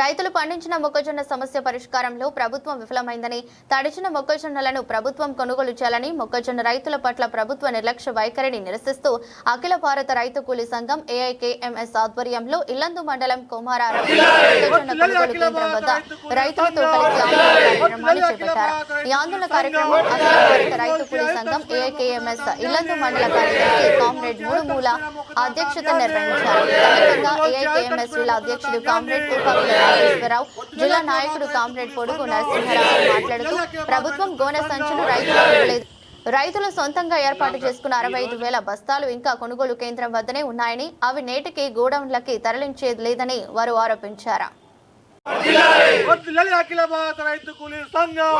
రైతులు పండించిన మొక్కజొన్న సమస్య పరిష్కారంలో ప్రభుత్వం విఫలమైందని, తడిచిన మొక్కజొన్నలను ప్రభుత్వం కొనుగోలు చేయాలని, మొక్కజొన్న రైతుల పట్ల ప్రభుత్వ నిర్లక్ష్య వైఖరిని నిరసిస్తూ అఖిల భారత రైతు కూలీ సంఘం ఏఐకేఎంఎస్ ఆధ్వర్యంలో ఇల్లందు మండలం కొమారారం మొక్కజొన్న కొనుగోలు కేంద్రం వద్ద రైతులతో కలిసి ఆందోళన కార్యక్రమాన్ని చేపట్టారు. ఈ ఆందోళన కార్యక్రమం అఖిల భారత రైతు కూలీ సంఘం ఏఐకేఎంఎస్ ఇల్లందు మండల కార్యదర్శి కామ్రేడ్ మూడుమూల అధ్యక్షత నిర్వహించారు. సందర్భంగా ఏఐకేఎంఎస్ జిల్లా అధ్యక్షుడు కామ్రేడ్ నాగేశ్వరరావు, జిల్లా నాయకుడు కామ్రేడ్ పొడుగు నరసింహరావు మాట్లాడుతూ ప్రభుత్వం గోనె సంచులు రైతులకు ఇవ్వలేదు. రైతులు సొంతంగా ఏర్పాటు చేసుకున్న 65,000 బస్తాలు ఇంకా కొనుగోలు కేంద్రం వద్దనే ఉన్నాయని, అవి నేటికి గోడౌన్లకి తరలించేది లేదని వారు ఆరోపించారు. అఖిల భారత రైతు కూలీ సంఘం,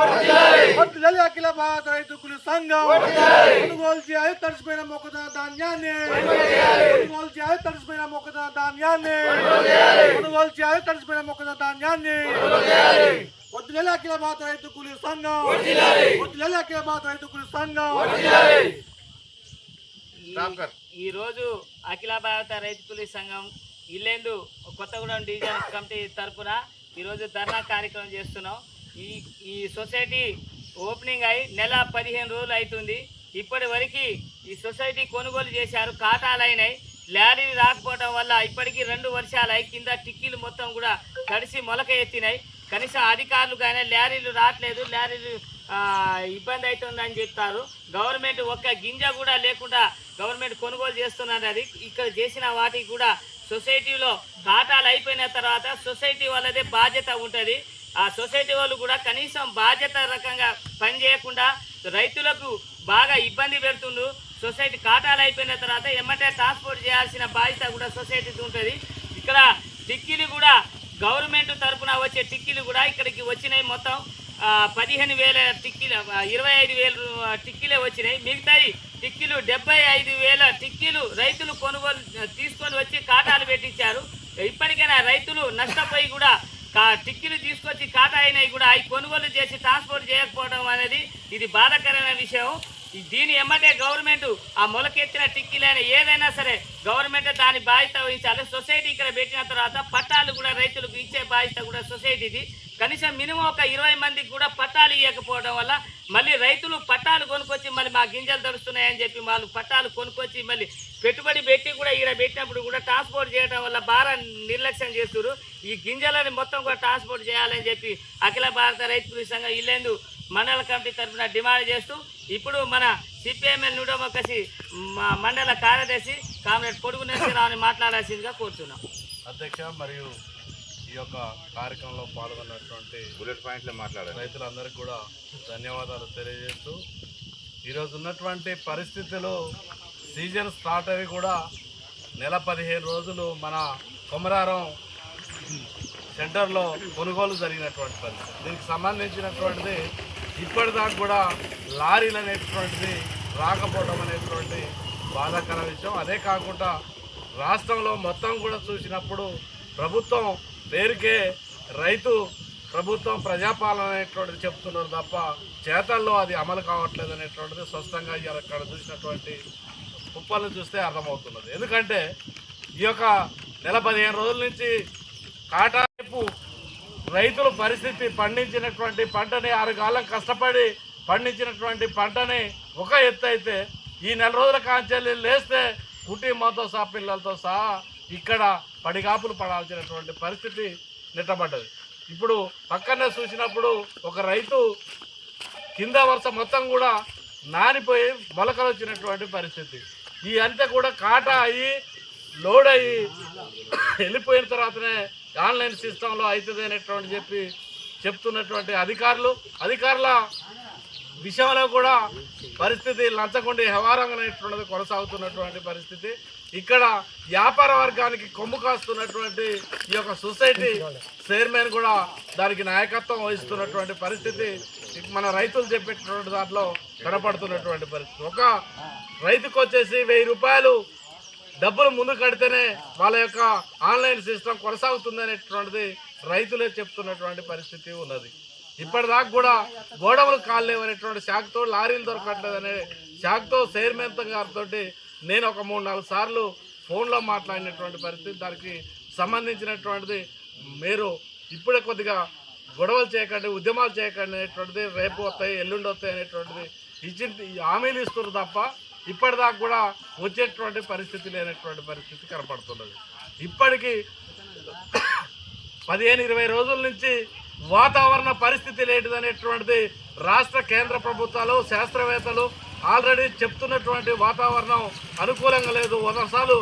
అఖిల భారత రైతు కూలీ సంఘం కొనుగోలు చేయాలి తడిసిపోయిన మొక్కజొన్న ధాన్యాన్ని, కొనుగోలు చేయాలి తడిసిపోయిన మొక్కజొన్న ధాన్యాన్ని, కొనుగోలు చేయాలి తడిసిపోయిన మొక్కజొన్న ధాన్యాన్ని. వద్దులే అఖిల భారత రైతు కూలీ సంఘం, వద్దులే అఖిల భారత రైతు కూలీ సంఘం. ఈ రోజు అఖిల భారత రైతు కూలీ సంఘం ఇల్లేందు కొత్తగూడెం డివిజన్ కమిటీ తరఫున ఈరోజు ధర్నా కార్యక్రమం చేస్తున్నాం. ఈ సొసైటీ ఓపెనింగ్ అయి నెల 15 రోజులు అవుతుంది. ఇప్పటి వరకు ఈ సొసైటీ కొనుగోలు చేశారు, ఖాతాలు అయినాయి. లారీలు రాకపోవడం వల్ల ఇప్పటికీ 2 వర్షాలు అయి కింద టిక్కీలు మొత్తం కూడా తడిసి మొలక ఎత్తినాయి. కనీసం అధికారులు కానీ లారీలు రావట్లేదు, లారీలు ఇబ్బంది అవుతుందని చెప్తారు. గవర్నమెంట్ ఒక్క గింజ కూడా లేకుండా గవర్నమెంట్ కొనుగోలు చేస్తున్నది. అది ఇక్కడ చేసిన వాటికి కూడా సొసైటీలో ఖాతాలు అయిపోయిన తర్వాత సొసైటీ వాళ్ళదే బాధ్యత ఉంటుంది. ఆ సొసైటీ వాళ్ళు కూడా కనీసం బాధ్యత రకంగా పనిచేయకుండా రైతులకు బాగా ఇబ్బంది పెడుతుండ్రు. సొసైటీ ఖాతాలు అయిపోయిన తర్వాత ఎమ్మటే ట్రాన్స్పోర్ట్ చేయాల్సిన బాధ్యత కూడా సొసైటీకి ఉంటుంది. ఇక్కడ టిక్కీలు కూడా గవర్నమెంట్ తరఫున వచ్చే టిక్కీలు కూడా ఇక్కడికి వచ్చినాయి. మొత్తం 15,000 టిక్కీలు, 25,000 టిక్కీలే వచ్చినాయి. మిగతాయి టిక్కీలు 75,000 టిక్కీలు రైతులు కొనుగోలు తీసుకొని వచ్చి ఖాతాలు పెట్టించారు. ఇప్పటికైనా రైతులు నష్టపోయి కూడా టిక్కీలు తీసుకొచ్చి ఖాతా అయినాయి కూడా అవి కొనుగోలు చేసి ట్రాన్స్పోర్ట్ చేయకపోవడం అనేది ఇది బాధాకరమైన విషయం. దీని ఎమ్మటే గవర్నమెంట్ ఆ మొలకెత్తిన టిక్కీలైనా ఏదైనా సరే గవర్నమెంట్ దాని బాధ్యత వహించాలి. సొసైటీ ఇక్కడ పెట్టిన తర్వాత పట్టాలు కూడా రైతులకు ఇచ్చే బాధ్యత కూడా సొసైటీది. కనీసం మినిమం ఒక 20 మందికి కూడా పట్టాలు ఇవ్వకపోవడం వల్ల మళ్ళీ రైతులు పట్టాలు కొనుక్కొచ్చి మళ్ళీ మా గింజలు తడుస్తున్నాయని చెప్పి వాళ్ళు పట్టాలు కొనుక్కొచ్చి మళ్ళీ పెట్టుబడి పెట్టి కూడా ఇక్కడ పెట్టినప్పుడు కూడా ట్రాన్స్పోర్ట్ చేయడం వల్ల బాగా నిర్లక్ష్యం చేస్తున్నారు. ఈ గింజలని మొత్తం కూడా ట్రాన్స్పోర్ట్ చేయాలని చెప్పి అఖిల భారత రైతు కూలీ సంఘం ఇల్లేందు మండల కమిటీ తరఫున డిమాండ్ చేస్తూ ఇప్పుడు మన సిపిఎంఎల్ నూడమొక్కసి మండల కార్యదర్శి కామ్రేడ్ పొడుగు నరసింహరావుని మాట్లాడాల్సిందిగా కోరుతున్నాం. అధ్యక్ష మరియు ఈ యొక్క కార్యక్రమంలో పాల్గొన్నటువంటి బుల్లెట్ పాయింట్లు మాట్లాడారు రైతులందరికీ కూడా ధన్యవాదాలు తెలియజేస్తూ, ఈరోజు ఉన్నటువంటి పరిస్థితులు సీజన్ స్టార్ట్ అవి కూడా నెల 15 రోజులు మన కొమరారం సెంటర్లో కొనుగోలు జరిగినటువంటి పరిస్థితి. దీనికి సంబంధించినటువంటిది ఇప్పటిదాకా కూడా లారీలు అనేటువంటిది రాకపోవడం అనేటువంటి బాధాకర విషయం. అదే కాకుండా రాష్ట్రంలో మొత్తం కూడా చూసినప్పుడు ప్రభుత్వం పేరుకే రైతు ప్రభుత్వం ప్రజాపాలన అనేటువంటిది చెప్తున్నారు తప్ప చేతల్లో అది అమలు కావట్లేదు అనేటువంటిది స్పష్టంగా అక్కడ చూసినటువంటి కుప్పలను చూస్తే అర్థమవుతున్నది. ఎందుకంటే ఈ యొక్క నెల 15 రోజుల నుంచి కాటా వైపు రైతుల పరిస్థితి పండించినటువంటి పంటని 6 కాలం కష్టపడి పండించినటువంటి పంటని ఒక ఎత్తు అయితే ఈ నెల రోజుల కాంచెల్లి లేస్తే కుటుంబంతో సహా పిల్లలతో సహా ఇక్కడ పడిగాపులు పడాల్సినటువంటి పరిస్థితి నెట్టబడ్డది. ఇప్పుడు పక్కనే చూసినప్పుడు ఒక రైతు కింద వరుస మొత్తం కూడా నానిపోయి మొలకలు వచ్చినటువంటి పరిస్థితి. ఈ అంతా కూడా కాటా అయ్యి లోడ్ అయ్యి వెళ్ళిపోయిన తర్వాతనే ఆన్లైన్ సిస్టంలో అవుతుంది అనేటువంటి చెప్తున్నటువంటి అధికారుల విషయంలో కూడా పరిస్థితి లంచగొండి వ్యవహారం అనేటువంటిది కొనసాగుతున్నటువంటి పరిస్థితి. ఇక్కడ వ్యాపార వర్గానికి కొమ్ము కాస్తున్నటువంటి ఈ యొక్క సొసైటీ చైర్మన్ కూడా దానికి నాయకత్వం వహిస్తున్నటువంటి పరిస్థితి మన రైతులు చెప్పేటటువంటి దాంట్లో కనపడుతున్నటువంటి పరిస్థితి. ఒక రైతుకు వచ్చేసి 1000 రూపాయలు డబ్బులు ముందు కడితేనే వాళ్ళ యొక్క ఆన్లైన్ సిస్టమ్ కొనసాగుతుంది అనేటువంటిది రైతులే చెప్తున్నటువంటి పరిస్థితి ఉన్నది. ఇప్పటిదాకా కూడా గోడములు కాలేవనేటువంటి శాఖతో లారీలు దొరకట్లేదనే శాఖతో చైర్మన్ గారితో నేను ఒక 3-4 సార్లు ఫోన్లో మాట్లాడినటువంటి పరిస్థితి. దానికి సంబంధించినటువంటిది మీరు ఇప్పుడే కొద్దిగా గొడవలు చేయకండి, ఉద్యమాలు చేయకండి అనేటువంటిది, రేపు వస్తాయి ఎల్లుండి వస్తాయి అనేటువంటిది హామీలు ఇస్తున్నారు తప్ప ఇప్పటిదాకా కూడా వచ్చేటువంటి పరిస్థితి లేనటువంటి పరిస్థితి కనపడుతున్నది. ఇప్పటికీ 15-20 రోజుల నుంచి వాతావరణ పరిస్థితి లేనిదనేటువంటిది రాష్ట్ర కేంద్ర ప్రభుత్వాలు శాస్త్రవేత్తలు ఆల్రెడీ చెప్తున్నటువంటి వాతావరణం అనుకూలంగా లేదు. వర్షాలు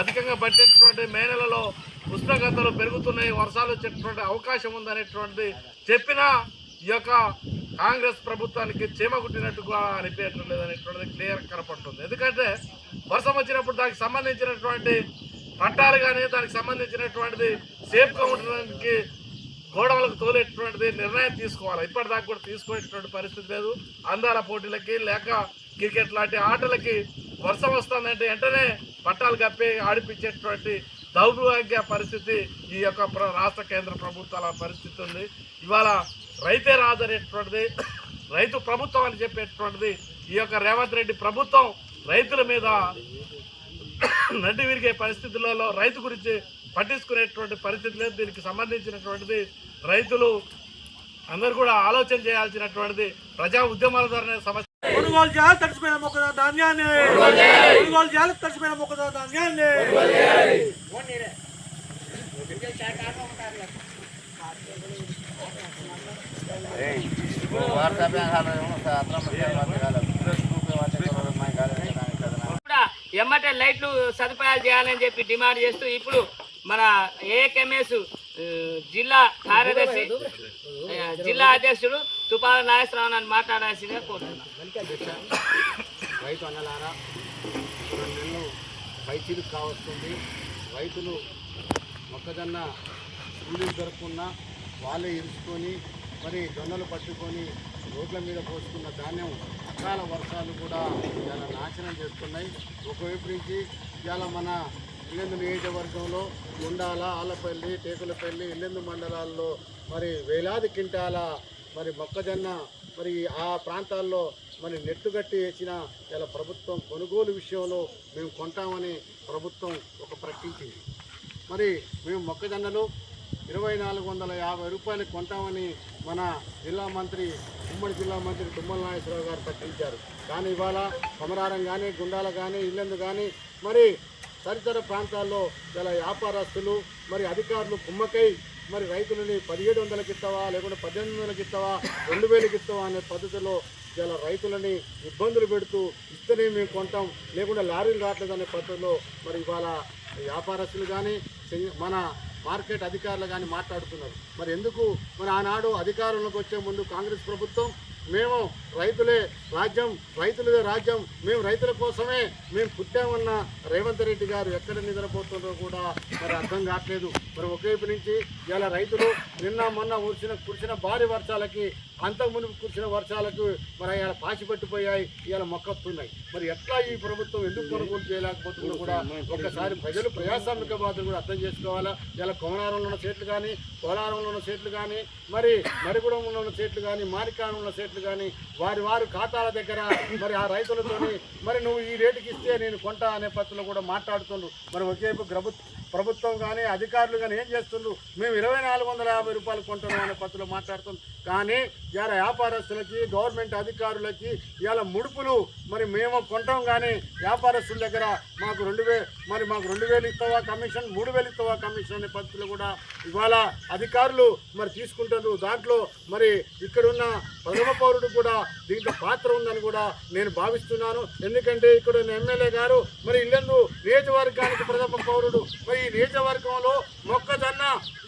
అధికంగా పట్టేటువంటి మే నెలలో ఉష్ణోగ్రతలు పెరుగుతున్నాయి, వర్షాలు వచ్చేటువంటి అవకాశం ఉందనేటువంటిది చెప్పినా ఈ యొక్క కాంగ్రెస్ ప్రభుత్వానికి చీమ కుట్టినట్టుగా అనిపించడం లేదనేటువంటిది క్లియర్ కనపడుతుంది. ఎందుకంటే వర్షం వచ్చినప్పుడు దానికి సంబంధించినటువంటి పట్టాలు కానీ దానికి సంబంధించినటువంటిది సేఫ్గా ఉండడానికి గోడవలకు తోలేటువంటిది నిర్ణయం తీసుకోవాలి. ఇప్పటిదాకా కూడా తీసుకునేటువంటి పరిస్థితి లేదు. అందాల పోటీలకి లేక క్రికెట్ లాంటి ఆటలకి వర్షం వస్తుందంటే వెంటనే పట్టాలు కప్పి ఆడిపించేటువంటి దౌర్భాగ్య పరిస్థితి ఈ యొక్క రాష్ట్ర కేంద్ర ప్రభుత్వాల పరిస్థితి ఉంది. ఇవాళ రైతే రాజు అనేటువంటిది, రైతు ప్రభుత్వం అని చెప్పేటువంటిది ఈ యొక్క రేవంత్ రెడ్డి ప్రభుత్వం రైతుల మీద నడ్డి విరిగే పరిస్థితులలో రైతు గురించి పట్టించుకునేటువంటి పరిస్థితి లేదు. దీనికి సంబంధించినటువంటిది రైతులు అందరూ కూడా ఆలోచన చేయాల్సినటువంటిది ప్రజా ఉద్యమాల ద్వారా సమస్య. కొనుగోలు చేయాలి తడిసిపోయిన మొక్కజొన్న ధాన్యాన్ని, కొనుగోలు చేయాలి తడిసిపోయిన మొక్కజొన్న ధాన్యాన్ని. ఎమ్మటే లైట్లు సదుపాయాలు చేయాలని చెప్పి డిమాండ్ చేస్తూ ఇప్పుడు మన ఏఎంఎస్ జిల్లా కార్యదర్శి జిల్లా అధ్యక్షుడు తుపాల నాగేశ్వరరావు అని మాట్లాడాల్సిందిగా కోరుతున్నాను. రైతు అన్నలారా, 2 నెలలు పైచీలు కావస్తుంది. రైతులు మొక్కజొన్న కూలీలు దొరకకుండా వాళ్ళే ఇరుచుకొని మరి జొన్నలు పట్టుకొని రోడ్ల మీద పోసుకున్న ధాన్యం అకాల వర్షాలు కూడా ఇలా నాశనం చేస్తున్నాయి. ఒకవైపు నుంచి ఇవాళ మన ఇల్లెందు నియోజకవర్గంలో గుండాల, ఆలపల్లి, టేకులపల్లి, ఇల్లెందు మండలాల్లో మరి వేలాది క్వింటాల మరి మొక్కజొన్న మరి ఆ ప్రాంతాల్లో మరి నెట్టుగట్టి వేసిన ఇలా ప్రభుత్వం కొనుగోలు విషయంలో మేము కొంటామని ప్రభుత్వం ప్రకటించింది. మరి మేము మొక్కజొన్నలు 2450 రూపాయలు కొంటామని మన జిల్లా మంత్రి, ఉమ్మడి జిల్లా మంత్రి తుమ్మల నాగేశ్వరరావు గారు ప్రకటించారు. కానీ ఇవాళ కొమరారం కానీ, గుండాల కానీ, ఇల్లెందు కానీ మరి తదితర ప్రాంతాల్లో ఇలా వ్యాపారస్తులు మరి అధికారులు కుమ్మకై మరి రైతులని 1700కి ఇస్తావా, లేకుంటే 1800కి ఇస్తావా, 2000కి ఇస్తావా అనే పద్ధతిలో ఇలా రైతులని ఇబ్బందులు పెడుతూ ఇస్తేనే మేము కొంటాం, లేకుంటే లారీలు రావట్లేదు అనే పద్ధతిలో మరి ఇవాళ వ్యాపారస్తులు కానీ మన మార్కెట్ అధికారులు కానీ మాట్లాడుతున్నారు. మరి ఎందుకు మరి ఆనాడు అధికారంలోకి వచ్చే ముందు కాంగ్రెస్ ప్రభుత్వం మేము రైతులే రాజ్యం, రైతులదే రాజ్యం, మేము రైతుల కోసమే మేము పుట్టామన్న రేవంత్ రెడ్డి గారు ఎక్కడ నిద్రపోతున్నారో కూడా మరి అర్థం కావట్లేదు. మరి ఒకవైపు నుంచి ఇలా రైతులు నిన్న మొన్న కురిసిన భారీ వర్షాలకి, అంతకుముందు కురిసిన వర్షాలకు మరి ఇలా పాచి పట్టిపోయాయి, ఇలా మొక్కతున్నాయి. మరి ఎట్లా ఈ ప్రభుత్వం ఎందుకు కొనుగోలు చేయలేకపోతుందో కూడా ఒకసారి ప్రజలు ప్రజాస్వామికవాదులు కూడా అర్థం చేసుకోవాలా. ఇలా కొమరారంలో ఉన్న చెట్లు కానీ, పోలారంలో ఉన్న చెట్లు కానీ, మరి మరిగూడెంలో ఉన్న చెట్లు కానీ, మారికారంలో ఉన్న చెట్లు కానీ వారి ఖాతాల దగ్గర మరి ఆ రైతులతోని మరి నువ్వు ఈ రేటుకి ఇస్తే నేను కొంటా అనే పద్ధతిలో కూడా మాట్లాడుతుండ్రు. మరి ఒకేపు ప్రభుత్వం కానీ అధికారులు కానీ ఏం చేస్తుండ్రు, మేము 2450 రూపాయలు కొంటున్నాం అనే పద్ధతిలో మాట్లాడుతున్నాం. కానీ ఇవాళ వ్యాపారస్తులకి, గవర్నమెంట్ అధికారులకి ఇవాళ ముడుపులు మరి మేము కొంటాం కానీ వ్యాపారస్తుల దగ్గర మాకు 2000 ఇస్తావా కమిషన్, 3000 ఇస్తావా కమిషన్ అనే పద్ధతిలో కూడా ఇవాళ అధికారులు మరి తీసుకుంటారు. దాంట్లో మరి ఇక్కడున్న ప్రథమ పౌరుడు కూడా దీంట్లో పాత్ర ఉందని కూడా నేను భావిస్తున్నాను. ఎందుకంటే ఇక్కడ ఉన్న ఎమ్మెల్యే గారు మరి ఇల్లెందు నియోజకవర్గానికి ప్రథమ పౌరుడు. మరి ఈ నియోజకవర్గంలో మొక్కజొన్న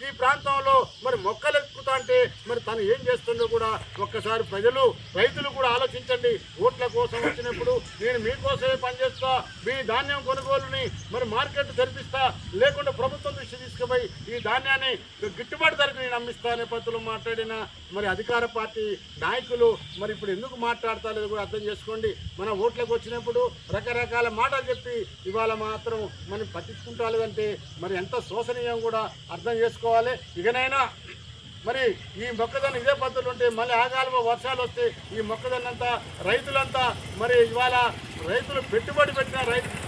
ఈ ప్రాంతంలో మరి మొక్కలు ఎక్కుతా అంటే మరి తను ఏం చేస్తుందో కూడా ఒక్కసారి రైతులు కూడా ఆలోచించండి. ఓట్ల కోసం వచ్చినప్పుడు నేను మీకోసమే పనిచేస్తా, మీ ధాన్యం కొనుగోలుని మరి మార్కెట్ తెరిపిస్తా, లేకుండా ప్రభుత్వం దృష్టి తీసుకుపోయి ఈ ధాన్యాన్ని గిట్టుబాటు ధరకు నేను అమ్మిస్తా అనే పద్ధతిలో మాట్లాడిన మరి అధికార పార్టీ నాయకులు మరి ఇప్పుడు ఎందుకు మాట్లాడతారో కూడా అర్థం చేసుకోండి. మన ఓట్లకు వచ్చినప్పుడు రకరకాల మాటలు చెప్పి ఇవాళ మాత్రం మనం పట్టించుకుంటాలేదంటే మరి ఎంత శోచనీయం కూడా అర్థం చేసుకోవాలి. ఇకనైనా మరి ఈ మొక్కజొన్న ఇదే పద్ధతులు ఉంటే మళ్ళీ ఆగాలిలో వర్షాలు వస్తే ఈ మొక్కజొన్నంతా రైతులంతా మరి ఇవాళ రైతులు పెట్టుబడి పెట్టిన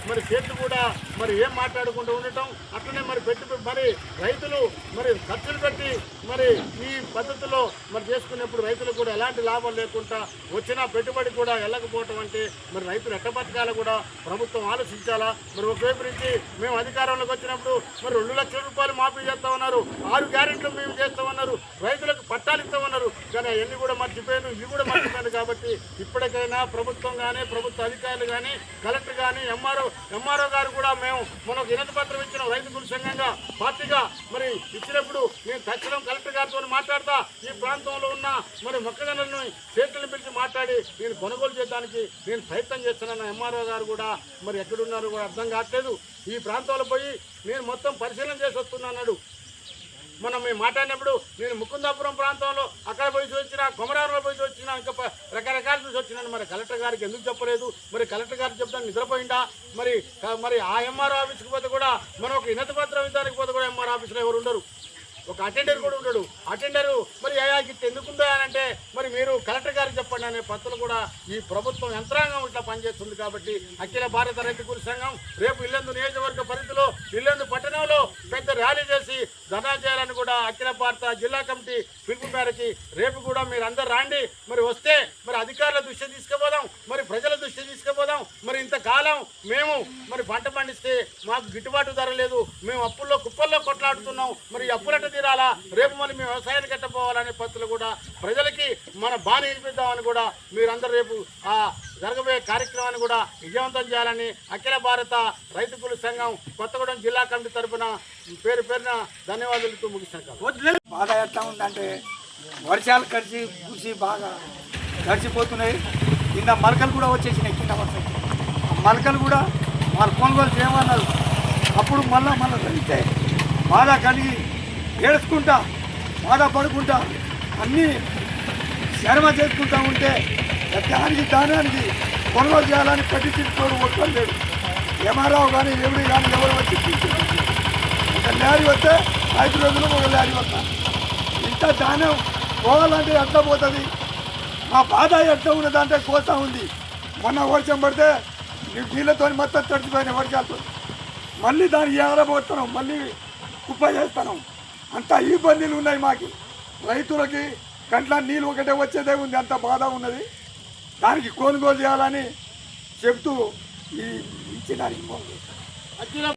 మరి చేతులు కూడా మరి ఏం మాట్లాడుకుంటూ ఉండటం, అట్లనే మరి మరి రైతులు మరి ఖర్చులు పెట్టి మరి ఈ పద్ధతిలో మరి చేసుకున్నప్పుడు రైతులకు కూడా ఎలాంటి లాభం లేకుండా వచ్చిన పెట్టుబడి కూడా వెళ్ళకపోవటం అంటే మరి రైతులు ఎట్ట బతకాలో కూడా ప్రభుత్వం ఆలోచించాలా. మరి ఒకవైపు నుంచి మేము అధికారంలోకి వచ్చినప్పుడు మరి 2 లక్షల రూపాయలు మాఫీ చేస్తామన్నారు, 6 గ్యారెంట్లు మేము చేస్తామన్నారు, రైతులకు పట్టాలు ఇస్తామన్నారు. కానీ అవన్నీ కూడా మర్చిపోయాను, ఇవి కూడా మర్చిపోయాను. కాబట్టి ఇప్పటికైనా ప్రభుత్వం కానీ ప్రభుత్వ అధికారులు కానీ కలెక్టర్ కానీ ఎంఆర్ఓ గారు కూడా మేము మనకు వినతి పత్రం ఇచ్చిన రైతు కూలీ సంఘంగా పార్టీగా మరి ఇచ్చినప్పుడు నేను తక్షణం కలెక్టర్ గారితో మాట్లాడతా ఈ ప్రాంతంలో ఉన్న మరి మొక్కజొన్నలను చేతులను పిలిచి మాట్లాడి నేను కొనుగోలు చేయడానికి నేను ప్రయత్నం చేస్తున్నాను. ఎంఆర్ఓ గారు కూడా మరి ఎక్కడున్నారో కూడా అర్థం కావట్లేదు. ఈ ప్రాంతంలో పోయి నేను మొత్తం పరిశీలన చేసి వస్తున్నాడు. మనం మేము మాట్లాడినప్పుడు నేను ముకుందాపురం ప్రాంతంలో అక్కడ పోయి వచ్చిన, కొమరారంలో పోయి వచ్చిన, ఇంకా రకరకాలు చూసి వచ్చినాను. మరి కలెక్టర్ గారికి ఎందుకు చెప్పలేదు? మరి కలెక్టర్ గారికి చెప్తాను నిద్రపోయిందా? మరి ఆ ఎంఆర్ఓ ఆఫీస్కి పోతే కూడా మనం ఒక వినతి పత్రం ఇవ్వడానికి పోతే కూడా ఎంఆర్ఓ ఆఫీస్లో ఎవరు ఉండరు, ఒక అటెండర్ కూడా ఉండడు. అటెండరు మరి గిట్ట ఎందుకుందా అని అంటే మరి మీరు కలెక్టర్ గారికి చెప్పండి అనే పత్రులు కూడా ఈ ప్రభుత్వం యంత్రాంగం ఇట్లా పనిచేస్తుంది. కాబట్టి అఖిల భారత రైతు కూలీ సంఘం రేపు ఇల్లందు నియోజకవర్గ పరిధిలో ఇల్లందు పట్టణంలో పెద్ద ర్యాలీ చేసి ధర్నా చేయాలని కూడా అఖిల భారత జిల్లా కమిటీ పిలుపు మేరకి రేపు కూడా మీరు అందరు రాండి. మరి వస్తే మరి అధికారుల దృష్టి తీసుకుపోదాం, మరి ప్రజల దృష్టి తీసుకుపోదాం. మరి ఇంతకాలం మేము మరి పంట పండిస్తే మాకు గిట్టుబాటు ధర లేదు, మేము అప్పుల్లో కుప్పల్లో కొట్లాడుతున్నాం. మరి ఈ అప్పులట తీరాలా, రేపు మరి మేము వ్యవసాయానికి కట్టపోవాలనే పద్ధతులు కూడా ప్రజలకి మన బాని వినిపిద్దామని కూడా మీరందరూ రేపు ఆ జరగబోయే కార్యక్రమాన్ని కూడా విజయవంతం చేయాలని అఖిల భారత రైతు కూలీ సంఘం కొత్తగూడెం జిల్లా కమిటీ తరఫున పేరున ధన్యవాదాలతో ముగిస్తాను. బాధ ఎట్లా ఉందంటే వర్షాలు కురిసి బాగా గడిచిపోతున్నాయి. కింద మలకలు కూడా వచ్చేసినాయి. కింద వర్షం మలకలు కూడా వాళ్ళు కొనుగోలు చేయమన్నారు. అప్పుడు మళ్ళీ జరిగితే బాధ కలిగి ఏడుచుకుంటా బాధపడుకుంటా అన్నీ శర్మ చేసుకుంటా ఉంటే దానికి కొనుగోలు చేయాలని పట్టించుకోవడం ఒక్కలేదు. ఎంఆర్ఓ కానీ ఎవరు వచ్చి ఒక లారీ వస్తే 5 రోజులు ఒక లారీ వస్తా. ఇంత ధాన్యం పోవాలంటే ఎట్లా పోతుంది? మా బాధ ఎట్లా ఉన్నదంటే కోసా ఉంది. మొన్న వర్షం పడితే నీళ్ళతో మొత్తం తడిచిపోయిన వర్షాలతో మళ్ళీ దాన్ని ఏడబోతున్నాం, మళ్ళీ కుప్ప చేస్తున్నాం. అంత ఇబ్బందులు ఉన్నాయి మాకు. రైతులకి కంట్ల నీళ్ళు ఒకటే వచ్చేదే ఉంది, అంత బాధ ఉన్నది. దానికి కొనుగోలు చేయాలని చెప్తూ ఈ ఇచ్చినానికి